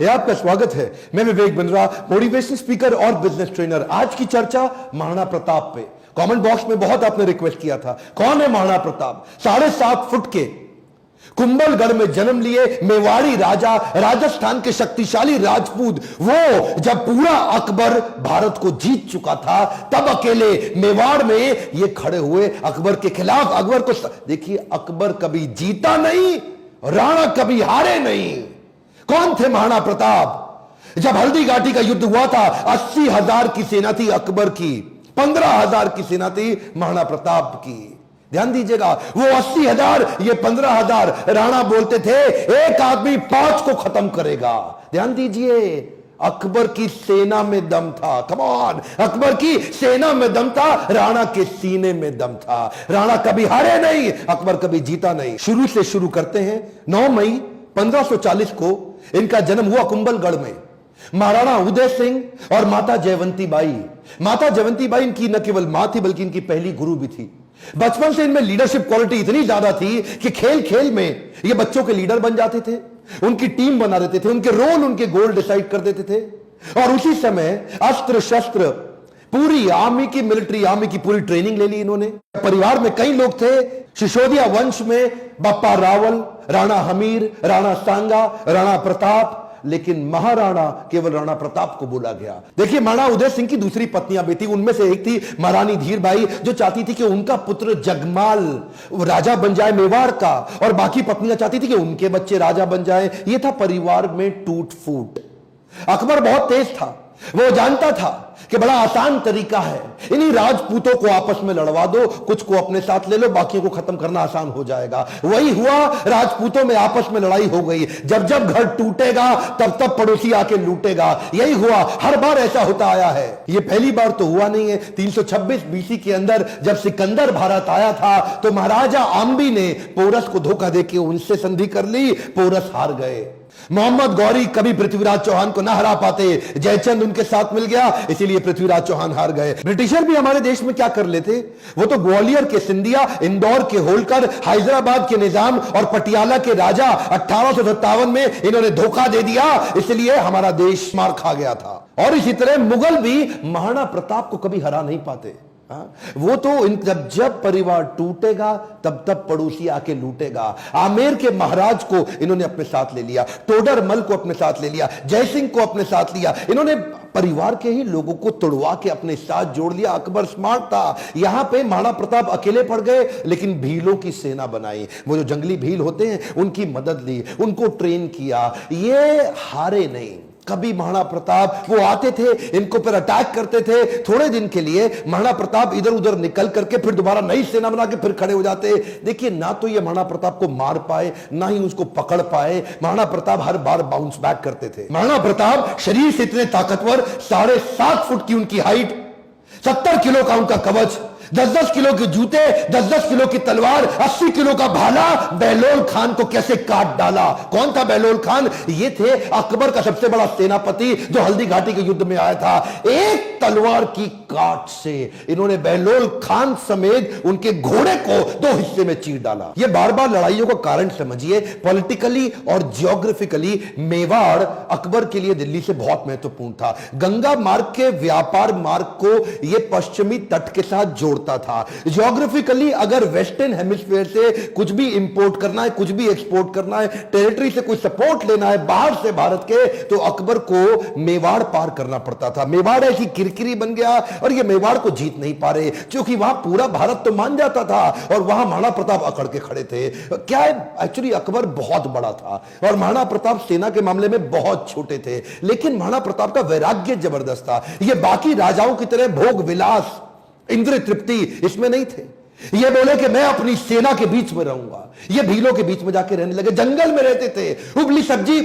है आपका स्वागत है। मैं विवेक बिंद्रा, मोटिवेशन स्पीकर और बिजनेस ट्रेनर। आज की चर्चा महाराणा प्रताप पे। कमेंट बॉक्स में बहुत आपने रिक्वेस्ट किया था, कौन है महाराणा प्रताप? 7.5 फुट के कुंभलगढ़ में जन्म लिए मेवाड़ी राजा, राजस्थान के शक्तिशाली राजपूत। वो जब पूरा अकबर भारत को जीत चुका था, तब अकेले मेवाड़ में ये खड़े हुए अकबर के खिलाफ। अकबर को देखिए, अकबर कभी जीता नहीं, राणा कभी हारे नहीं। कौन थे महाराणा प्रताप? जब हल्दी घाटी का युद्ध हुआ था, 80,000 की सेना थी अकबर की, 15,000 की सेना थी महाराणा प्रताप की। ध्यान दीजिएगा, वो 80,000, ये 15,000। राणा बोलते थे एक आदमी 5 को खत्म करेगा। ध्यान दीजिए, अकबर की सेना में दम था। कम ऑन, अकबर की सेना में दम था, राणा के सीने में दम था। राणा कभी हारे नहीं, अकबर कभी जीता नहीं। शुरू से शुरू करते हैं। 9 मई 1540 को इनका जन्म हुआ कुंभलगढ़ में। महाराणा उदय सिंह और माता जयवंती बाई। माता जयवंती बाई इनकी न केवल मां थी, बल्कि इनकी पहली गुरु भी थी। बचपन से इनमें लीडरशिप क्वालिटी इतनी ज्यादा थी कि खेल खेल में ये बच्चों के लीडर बन जाते थे, उनकी टीम बना देते थे, उनके रोल, उनके गोल डिसाइड कर देते थे। और उसी समय अस्त्र शस्त्र, पूरी आर्मी की, मिलिट्री आर्मी की पूरी ट्रेनिंग ले ली इन्होंने। परिवार में कई लोग थे। सिसोदिया वंश में बप्पा रावल, राणा हमीर, राणा सांगा, राणा प्रताप, लेकिन महाराणा केवल राणा प्रताप को बोला गया। देखिए, महाराणा उदय सिंह की दूसरी पत्नियां भी थी। उनमें से एक थी महारानी धीरबाई, जो चाहती थी कि उनका पुत्र जगमाल राजा बन जाए मेवाड़ का, और बाकी पत्नियां चाहती थी कि उनके बच्चे राजा बन जाए। यह था परिवार में टूट फूट। अकबर बहुत तेज था, वो जानता था कि बड़ा आसान तरीका है, इन्हीं राजपूतों को आपस में लड़वा दो, कुछ को अपने साथ ले लो, बाकियों को खत्म करना आसान हो जाएगा। वही हुआ, राजपूतों में आपस में लड़ाई हो गई। जब जब घर टूटेगा, तब तब पड़ोसी आके लूटेगा। यही हुआ, हर बार ऐसा होता आया है। ये पहली बार तो हुआ नहीं है। 326 बीसी के अंदर जब सिकंदर भारत आया था, तो महाराजा आम्बी ने पोरस को धोखा देके उनसे संधि कर ली। पोरस हार गए। मोहम्मद गौरी कभी पृथ्वीराज चौहान को ना हरा पाते, जयचंद उनके साथ मिल गया, इसीलिए पृथ्वीराज चौहान हार गए। ब्रिटिशर भी हमारे देश में क्या कर लेते, वो तो ग्वालियर के सिंधिया, इंदौर के होलकर, हैदराबाद के निजाम और पटियाला के राजा 1857 में इन्होंने धोखा दे दिया, इसलिए हमारा देश मार खा गया था। और इसी तरह मुगल भी महाराणा प्रताप को कभी हरा नहीं पाते। वो तो जब परिवार टूटेगा, तब तब पड़ोसी आके लूटेगा। आमेर के महाराज को इन्होंने अपने साथ ले लिया, टोडरमल को अपने साथ ले लिया, जयसिंह को अपने साथ लिया। इन्होंने परिवार के ही लोगों को तोड़वा के अपने साथ जोड़ लिया। अकबर स्मार्ट था। यहां पे महाराणा प्रताप अकेले पड़ गए, लेकिन भीलों की सेना बनाई। वो जो जंगली भील होते हैं, उनकी मदद ली, उनको ट्रेन किया। ये हारे नहीं कभी। महाराणा प्रताप वो आते थे, इनको पर अटैक करते थे। थोड़े दिन के लिए महाराणा प्रताप इधर उधर निकल करके फिर दोबारा नई सेना बना के फिर खड़े हो जाते। देखिए, ना तो ये महाराणा प्रताप को मार पाए, ना ही उसको पकड़ पाए। महाराणा प्रताप हर बार बाउंस बैक करते थे। महाराणा प्रताप शरीर से इतने ताकतवर, 7.5 फुट की उनकी हाइट, 70 किलो का उनका कवच, 10-10 किलो के जूते, 10-10 किलो की तलवार, 80 किलो का भाला। बहलोल खान को कैसे काट डाला? कौन था बहलोल खान? ये थे अकबर का सबसे बड़ा सेनापति, जो हल्दी घाटी के युद्ध में आया था। एक तलवार की काट से इन्होंने बहलोल खान समेत उनके घोड़े को 2 हिस्से में चीर डाला। ये बार बार लड़ाइयों का कारण समझिए। पॉलिटिकली और जियोग्राफिकली मेवाड़ अकबर के लिए दिल्ली से बहुत महत्वपूर्ण था। गंगा मार्ग के व्यापार मार्ग को यह पश्चिमी तट के साथ जोड़ता था। जियोग्राफिकली अगर वेस्टर्न हेमिस्फीयर से कुछ भी इंपोर्ट करना है, कुछ भी एक्सपोर्ट करना है, टेरिटरी से कुछ सपोर्ट लेना है बाहर से भारत के, तो अकबर को मेवाड़ पार करना पड़ता था। मेवाड़ ऐसी किरकिरी बन गया, और ये मेवाड़ को जीत नहीं पा रहे, क्योंकि वहां पूरा भारत तो मान जाता था, और वहां महाराणा प्रताप अकड़ के खड़े थे। क्या है, एक्चुअली अकबर बहुत बड़ा था, और महाराणा प्रताप सेना के मामले में बहुत छोटे थे। लेकिन महाराणा प्रताप का वैराग्य जबरदस्त था। ये बाकी राजाओं की तरह भोग विलास, इंद्रिय तृप्ति इसमें नहीं थे। ये बोले कि मैं अपनी सेना के बीच में रहूंगा। ये भीलों के बीच में जाके रहने लगे, जंगल में रहते थे। उबली सब्जी,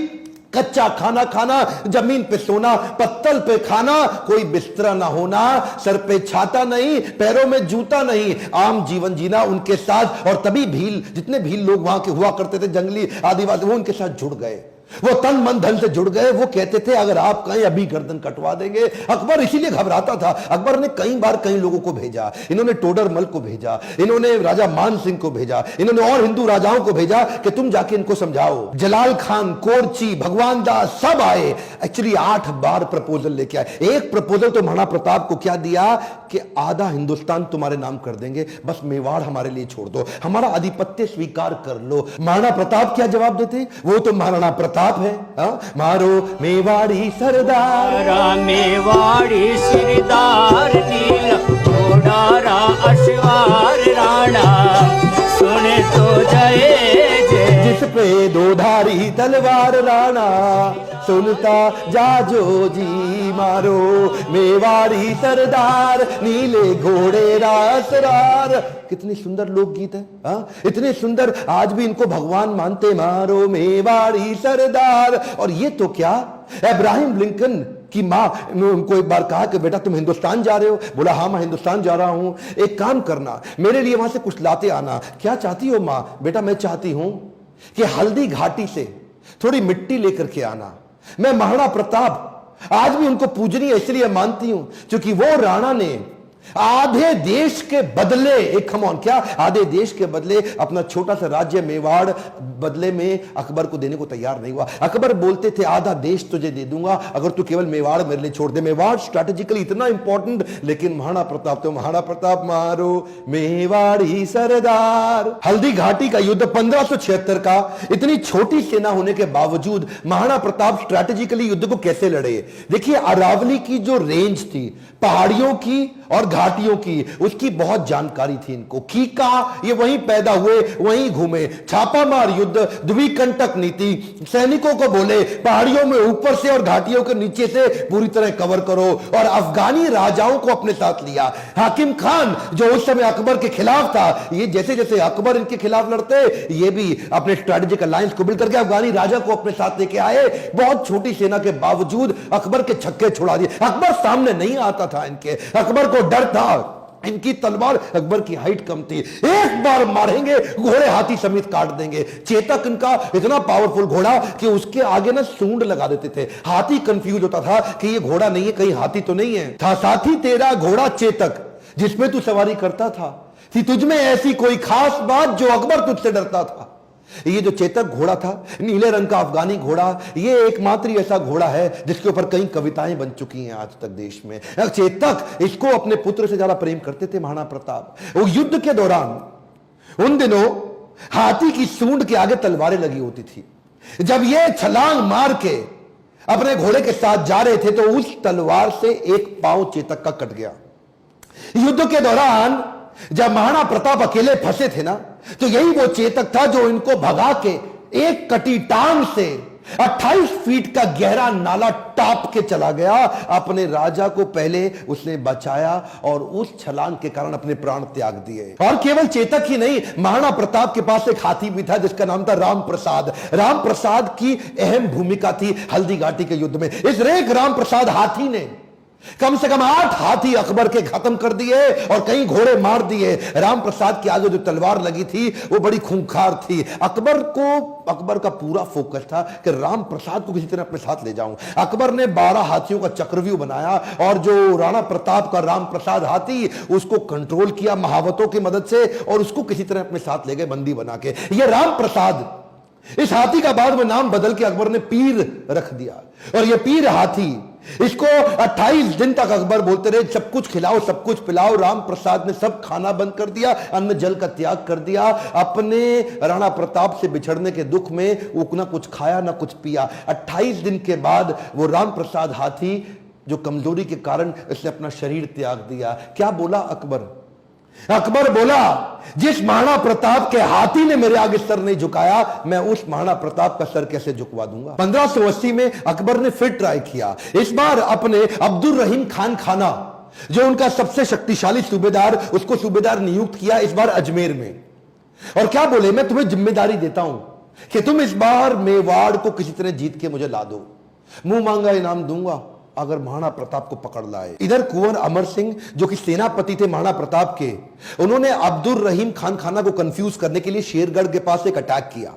कच्चा खाना खाना, जमीन पे सोना, पत्तल पे खाना, कोई बिस्तरा ना होना, सर पे छाता नहीं, पैरों में जूता नहीं, आम जीवन जीना उनके साथ। और तभी भील, जितने भील लोग वहां के हुआ करते थे, जंगली आदिवासी, वो उनके साथ जुड़ गए। वो तन मन धन से जुड़ गए। वो कहते थे अगर आप कहीं अभी गर्दन कटवा देंगे। अकबर इसीलिए घबराता था। अकबर ने कई बार कई लोगों को भेजा, इन्होंने टोडरमल को भेजा, इन्होंने राजा मान सिंह को भेजा, इन्होंने और हिंदू राजाओं को भेजा कि तुम जाके इनको समझाओ। जलाल खान, कोरची, भगवान दास सब आए। एक्चुअली 8 बार प्रपोजल लेके आए। एक प्रपोजल तो महाराणा प्रताप को क्या दिया कि आधा हिंदुस्तान तुम्हारे नाम कर देंगे, बस मेवाड़ हमारे लिए छोड़ दो, हमारा आधिपत्य स्वीकार कर लो। महाराणा प्रताप क्या जवाब देते? वो तो महाराणा प्रताप है। मारो मेवाड़ी सरदार, मेवाड़ी सरदार, नील घोड़ा अश्वार राणा, सुने तो जय जय। जिस पे दो धारी तलवार राणा, सुनता जाजो जी। मारो मेवाड़ी सरदार, नीले घोड़े रासरार। कितनी सुंदर लोकगीत है। इतने सुंदर, आज भी इनको भगवान मानते। मारो मेवाड़ी सरदार। और ये तो क्या, अब्राहम लिंकन की मां ने उनको एक बार कहा कि बेटा तुम हिंदुस्तान जा रहे हो? बोला हाँ मैं हिंदुस्तान जा रहा हूं, एक काम करना मेरे लिए वहां से कुछ लाते आना। क्या चाहती हो मां? बेटा मैं चाहती हूं कि हल्दी घाटी से थोड़ी मिट्टी लेकर के आना। मैं महाराणा प्रताप आज भी उनको पूजनीय इसलिए मानती हूं क्योंकि वो राणा ने आधे देश के बदले, एक खमौन क्या, आधे देश के बदले अपना छोटा सा राज्य मेवाड़ बदले में अकबर को देने को तैयार नहीं हुआ। अकबर बोलते थे आधा देश तुझे दे दूंगा अगर तू केवल मेवाड़ मेरे लिए छोड़ दे। मेवाड़ स्ट्रैटेजिकली इतना इंपॉर्टेंट, लेकिन महाराणा प्रताप तो महाराणा प्रताप। मारो मेवाड़ी सरदार। हल्दी घाटी का युद्ध 1576 का, इतनी छोटी सेना होने के बावजूद महाराणा प्रताप स्ट्रैटेजिकली युद्ध को कैसे लड़े? देखिए अरावली की जो रेंज थी, पहाड़ियों की और घाटियों की, उसकी बहुत जानकारी थी इनको। कीका ये वहीं पैदा हुए, वहीं घूमे। छापामार युद्ध, द्विकंटक नीति, सैनिकों को बोले पहाड़ियों में ऊपर से और घाटियों के नीचे से पूरी तरह कवर करो, और अफगानी राजाओं को अपने साथ लिया। हाकिम खान जो उस समय अकबर के खिलाफ था, ये जैसे जैसे अकबर इनके खिलाफ लड़ते, ये भी अपने स्ट्रेटेजिक अलायंस को बिल्ड करके अफगानी राजा को अपने साथ लेके आए। बहुत छोटी सेना के बावजूद अकबर के छक्के छुड़ा दिए। अकबर सामने नहीं आता था इनके, अकबर को डर था। इनकी तलवार, अकबर की हाइट कम थी, एक बार मारेंगे घोड़े हाथी समेत काट देंगे। चेतक इनका इतना पावरफुल घोड़ा कि उसके आगे ना सूंड लगा देते थे। हाथी कंफ्यूज होता था कि ये घोड़ा नहीं है, कहीं हाथी तो नहीं है। था साथी तेरा घोड़ा चेतक, जिसमें तू सवारी करता था, थी तुझमें ऐसी कोई खास बात जो अकबर तुझसे डरता था। ये जो चेतक घोड़ा था, नीले रंग का अफगानी घोड़ा, ये एकमात्र ऐसा घोड़ा है जिसके ऊपर कई कविताएं बन चुकी हैं आज तक देश में। चेतक, इसको अपने पुत्र से ज्यादा प्रेम करते थे महाराणा प्रताप। वो युद्ध के दौरान उन दिनों हाथी की सूंड के आगे तलवारें लगी होती थी। जब ये छलांग मार के अपने घोड़े के साथ जा रहे थे तो उस तलवार से एक पांव चेतक का कट गया। युद्ध के दौरान जब महाराणा प्रताप अकेले फंसे थे ना, तो यही वो चेतक था जो इनको भगा के एक कटी टांग से 28 फीट का गहरा नाला टाप के चला गया। अपने राजा को पहले उसने बचाया और उस छलांग के कारण अपने प्राण त्याग दिए। और केवल चेतक ही नहीं, महाराणा प्रताप के पास एक हाथी भी था जिसका नाम था राम प्रसाद। राम प्रसाद की अहम भूमिका थी हल्दी घाटी के युद्ध में। इस रेख राम प्रसाद हाथी ने कम से कम 8 हाथी अकबर के खत्म कर दिए और कई घोड़े मार दिए। राम प्रसाद के आगे जो तलवार लगी थी वो बड़ी खूंखार थी। अकबर का पूरा फोकस था कि राम प्रसाद को किसी तरह अपने साथ ले जाऊं। अकबर ने 12 हाथियों का चक्रव्यूह बनाया और जो राणा प्रताप का राम प्रसाद हाथी, उसको कंट्रोल किया महावतों की मदद से और उसको किसी तरह अपने साथ ले गए बंदी बना के। ये राम प्रसाद, इस हाथी का बाद में नाम बदल के अकबर ने पीर रख दिया। और ये पीर हाथी, इसको 28 दिन तक अकबर बोलते रहे सब कुछ खिलाओ सब कुछ पिलाओ। राम प्रसाद ने सब खाना बंद कर दिया, अन्न जल का त्याग कर दिया। अपने राणा प्रताप से बिछड़ने के दुख में वो ना कुछ खाया ना कुछ पिया। 28 दिन के बाद वो राम प्रसाद हाथी जो कमजोरी के कारण इसने अपना शरीर त्याग दिया। क्या बोला अकबर? अकबर बोला जिस महाराणा प्रताप के हाथी ने मेरे आगे सर नहीं झुकाया, मैं उस महाराणा प्रताप का सर कैसे झुकवा दूंगा। 1580 में अकबर ने फिर ट्राई किया। इस बार अपने अब्दुल रहीम खान खाना, जो उनका सबसे शक्तिशाली सूबेदार, उसको सूबेदार नियुक्त किया इस बार अजमेर में। और क्या बोले, मैं तुम्हें जिम्मेदारी देता हूं कि तुम इस बार मेवाड़ को किसी तरह जीत के मुझे ला दो, मुंह मांगा इनाम दूंगा अगर महाराणा प्रताप को पकड़ लाए। इधर कुंवर अमर सिंह जो कि सेनापति थे महाराणा प्रताप के, उन्होंने अब्दुल रहीम खान खाना को कंफ्यूज करने के लिए शेरगढ़ के पास एक अटैक किया।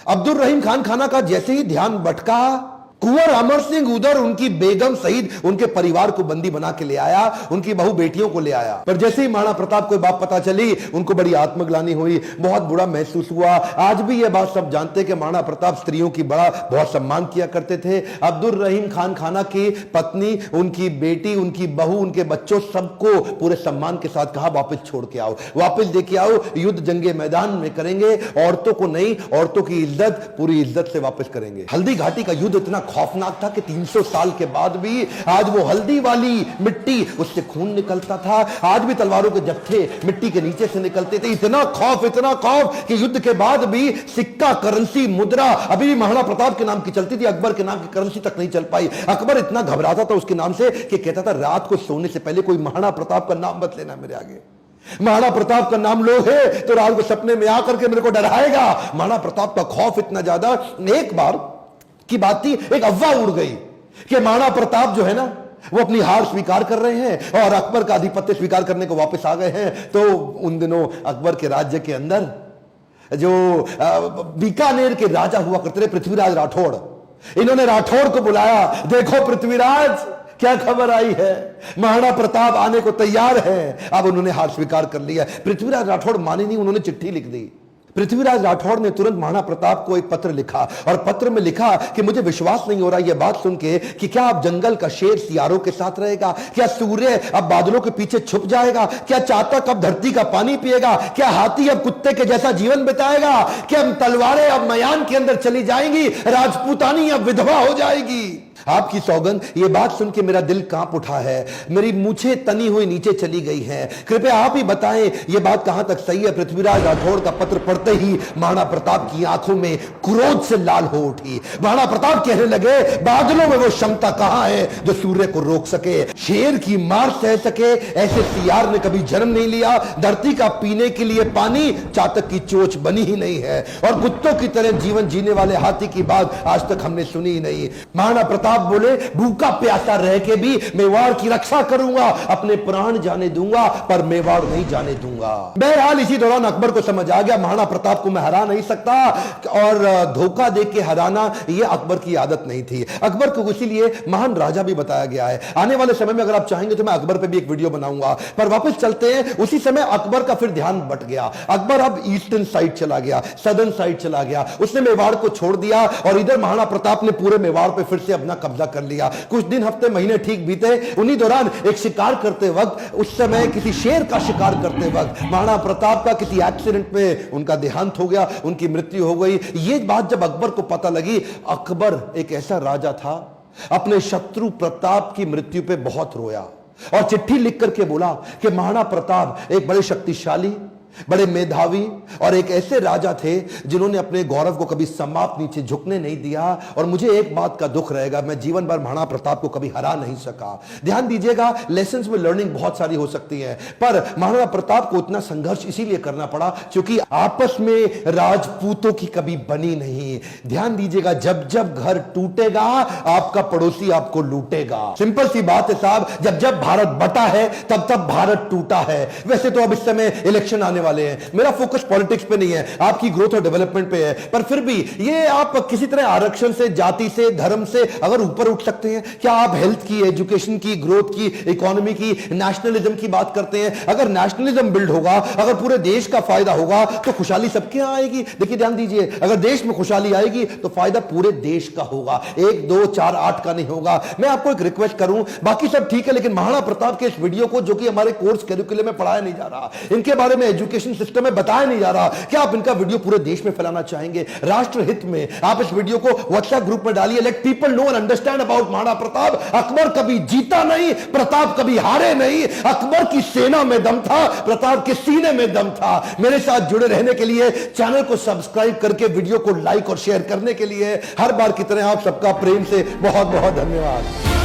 अब्दुल रहीम खान खाना का जैसे ही ध्यान भटका, कुंवर अमर सिंह उधर उनकी बेगम सहित उनके परिवार को बंदी बना के ले आया, उनकी बहू बेटियों को ले आया। पर जैसे ही महाराणा प्रताप को बात पता चली, उनको बड़ी आत्मग्लानि हुई, बहुत बुरा महसूस हुआ। आज भी यह बात सब जानते हैं कि महाराणा प्रताप स्त्रियों की बहुत सम्मान किया करते थे। अब्दुल रहीम खान खाना की पत्नी, उनकी बेटी, उनकी बहू, उनके बच्चों, सबको पूरे सम्मान के साथ कहा वापस छोड़ के आओ, वापस लेके आओ, युद्ध जंगे मैदान में करेंगे, औरतों को नहीं, औरतों की इज्जत पूरी इज्जत से वापस करेंगे। हल्दी घाटी का युद्ध इतना खौफनाक था कि 300 साल के बाद भी आज वो हल्दी वाली मिट्टी, उससे खून निकलता था। आज भी तलवारों के जत्थे मिट्टी के नीचे से निकलते थे। इतना खौफ कि युद्ध के बाद भी सिक्का, करेंसी, मुद्रा अभी भी महाराणा प्रताप के नाम की चलती थी, अकबर के नाम की करेंसी तक नहीं चल पाई। अकबर इतना घबराता था उसके नाम से कि कहता था रात को सोने से पहले कोई महाराणा प्रताप का नाम मत लेना मेरे आगे। महाराणा प्रताप का नाम लो है तो रात को सपने में आकर के मेरे को डराएगा। महाराणा प्रताप का खौफ इतना ज्यादा। एक बार की बात थी, एक अफवाह उड़ गई कि महाराणा प्रताप जो है ना, वो अपनी हार स्वीकार कर रहे हैं और अकबर का आधिपत्य स्वीकार करने को वापस आ गए हैं। तो उन दिनों अकबर के राज्य के अंदर जो बीकानेर के राजा हुआ करते थे, पृथ्वीराज राठौड़, इन्होंने राठौड़ को बुलाया। देखो पृथ्वीराज, क्या खबर आई है, महाराणा प्रताप आने को तैयार है। अब उन्होंने हार स्वीकार कर लिया। पृथ्वीराज राठौड़ माने नहीं, उन्होंने चिट्ठी लिख दी। पृथ्वीराज राठौड़ ने तुरंत महाराणा प्रताप को एक पत्र लिखा और पत्र में लिखा कि मुझे विश्वास नहीं हो रहा यह बात सुन के कि क्या अब जंगल का शेर सियारों के साथ रहेगा, क्या सूर्य अब बादलों के पीछे छुप जाएगा, क्या चातक अब धरती का पानी पिएगा, क्या हाथी अब कुत्ते के जैसा जीवन बिताएगा, क्या तलवारें अब मयान के अंदर चली जाएंगी, राजपूतानी अब विधवा हो जाएगी। आपकी सौगंध, ये बात सुन के मेरा दिल कांप उठा है, मेरी मूछें तनी हुई नीचे चली गई हैं। कृपया आप ही बताएं ये बात कहां तक सही है। पृथ्वीराज राठौड़ का पत्र पढ़ते ही महाराणा प्रताप की आंखों में क्रोध से लाल हो उठी। महाराणा प्रताप कहने लगे, बादलों में वो क्षमता कहां है जो सूर्य को रोक सके, शेर की मार सह सके, ऐसे सियार ने कभी जन्म नहीं लिया। धरती का पीने के लिए पानी चातक की चोंच बनी ही नहीं है और कुत्तों की तरह जीवन जीने वाले हाथी की बात आज तक हमने सुनी ही नहीं। महाराणा प्रताप बोले, भूखा प्यासा रह के भी मेवाड़ की रक्षा करूंगा, अपने प्राण जाने दूंगा पर मेवाड़ नहीं जाने दूंगा। बहरहाल इसी दौरान अकबर को समझ आ गया महाराणा प्रताप को मैं हरा नहीं सकता और धोखा दे के हराना यह अकबर की आदत नहीं थी। अकबर को इसीलिए महान राजा भी बताया गया है। आने वाले समय में अगर आप चाहेंगे तो मैं अकबर पे भी एक वीडियो बनाऊंगा। पर वापस चलते हैं, उसी समय अकबर का फिर ध्यान बट गया। अकबर अब ईस्टर्न साइड चला गया, सदर्न साइड चला गया, उसने मेवाड़ को छोड़ दिया और इधर महाराणा प्रताप ने पूरे मेवाड़ पे फिर से अपना कब्जा कर लिया। कुछ दिन, हफ्ते, महीने ठीक बीते। उन्हीं दौरान एक शिकार करते वक्त, उस समय किसी शेर का शिकार करते वक्त महाराणा प्रताप का किसी एक्सीडेंट में उनका देहांत हो गया, उनकी मृत्यु हो गई। ये बात जब अकबर को पता लगी, अकबर एक ऐसा राजा था, अपने शत्रु प्रताप की मृत्यु पे बहुत रोया और चिट्ठी लिख करके बोला कि महाराणा प्रताप एक बड़े शक्तिशाली, बड़े मेधावी और एक ऐसे राजा थे जिन्होंने अपने गौरव को कभी समाप्त नीचे झुकने नहीं दिया और मुझे एक बात का दुख रहेगा, मैं जीवन भर महाराणा प्रताप को कभी हरा नहीं सका। ध्यान दीजिएगा, लेसन्स में लर्निंग बहुत सारी हो सकती है, पर महाराणा प्रताप को इतना संघर्ष इसीलिए करना पड़ा क्योंकि आपस में राजपूतों की कभी बनी नहीं। ध्यान दीजिएगा, जब जब घर टूटेगा आपका पड़ोसी आपको लूटेगा। सिंपल सी बात है साहब, जब जब भारत बटा है तब तब भारत टूटा है। वैसे तो अब इस समय इलेक्शन आने वाले हैं, मेरा फोकस पॉलिटिक्स पे नहीं है, आपकी ग्रोथ और डेवलपमेंट पे है, पर फिर भी ये आप किसी तरह आरक्षण से, जाति से, धर्म से अगर ऊपर उठ सकते हैं, क्या आप हेल्थ की, एजुकेशन की, ग्रोथ की, इकोनॉमी की, नेशनलिज्म की बात करते हैं? अगर नेशनलिज्म बिल्ड होगा, अगर पूरे देश का फायदा होगा तो खुशहाली सबके यहां आएगी। देखिए ध्यान दीजिए, अगर देश में खुशहाली आएगी तो फायदा पूरे देश का होगा, 1, 2, 4, 8 का नहीं होगा। मैं आपको एक रिक्वेस्ट करूं, बाकी सब ठीक है, लेकिन महाराणा प्रताप के इस वीडियो को, जो कि हमारे कोर्स कैरिकुलम में पढ़ाया नहीं जा रहा, इनके बारे में एजुकेशन सिस्टम में बताया नहीं जा रहा, क्या आप इनका वीडियो पूरे देश में फैलाना चाहेंगे? राष्ट्र हित में आप इस वीडियो को व्हाट्सएप ग्रुप में डालिए, let people know and understand about Maharana Pratap. Akbar कभी जीता नहीं, प्रताप कभी हारे नहीं। अकबर की सेना में दम था, प्रताप के सीने में दम था। मेरे साथ जुड़े रहने के लिए, चैनल को सब्सक्राइब करके वीडियो को लाइक और शेयर करने के लिए हर बार की तरह आप सबका प्रेम से बहुत बहुत धन्यवाद।